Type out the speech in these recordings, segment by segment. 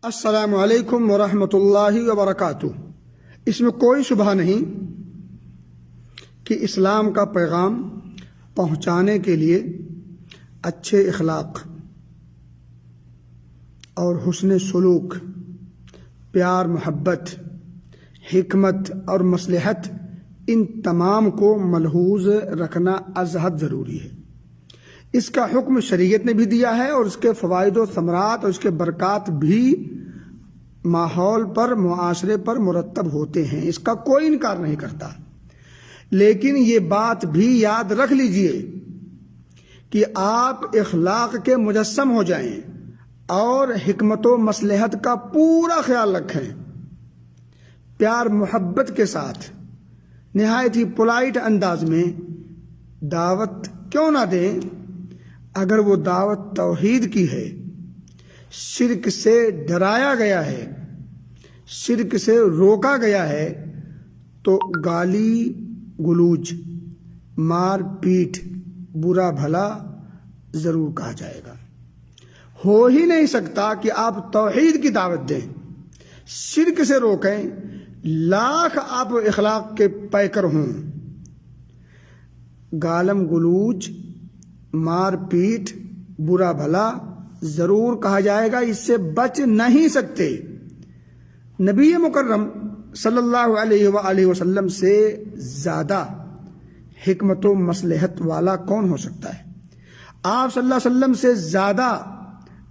السلام علیکم ورحمۃ اللہ وبرکاتہ۔ اس میں کوئی شبہ نہیں کہ اسلام کا پیغام پہنچانے کے لیے اچھے اخلاق اور حسن سلوک، پیار محبت، حکمت اور مصلحت، ان تمام کو ملحوظ رکھنا از حد ضروری ہے۔ اس کا حکم شریعت نے بھی دیا ہے اور اس کے فوائد و ثمرات اور اس کے برکات بھی ماحول پر، معاشرے پر مرتب ہوتے ہیں، اس کا کوئی انکار نہیں کرتا۔ لیکن یہ بات بھی یاد رکھ لیجئے کہ آپ اخلاق کے مجسم ہو جائیں اور حکمت و مصلحت کا پورا خیال رکھیں، پیار محبت کے ساتھ نہایت ہی پولائٹ انداز میں دعوت کیوں نہ دیں۔ اگر وہ دعوت توحید کی ہے، شرک سے ڈرایا گیا ہے، شرک سے روکا گیا ہے، تو گالی گلوچ، مار پیٹ، برا بھلا ضرور کہا جائے گا۔ ہو ہی نہیں سکتا کہ آپ توحید کی دعوت دیں، شرک سے روکیں، لاکھ آپ اخلاق کے پیکر ہوں، گالم گلوچ، مار پیٹ، برا بھلا ضرور کہا جائے گا، اس سے بچ نہیں سکتے۔ نبی مکرم صلی اللہ علیہ وآلہ وسلم سے زیادہ حکمت و مصلحت والا کون ہو سکتا ہے؟ آپ صلی اللہ علیہ وسلم سے زیادہ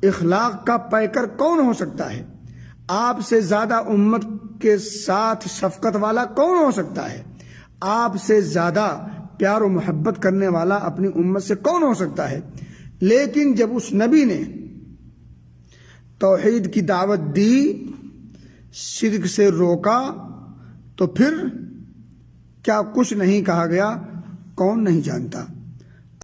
اخلاق کا پیکر کون ہو سکتا ہے؟ آپ سے زیادہ امت کے ساتھ شفقت والا کون ہو سکتا ہے؟ آپ سے زیادہ پیار و محبت کرنے والا اپنی امت سے کون ہو سکتا ہے؟ لیکن جب اس نبی نے توحید کی دعوت دی، شرک سے روکا، تو پھر کیا کچھ نہیں کہا گیا؟ کون نہیں جانتا۔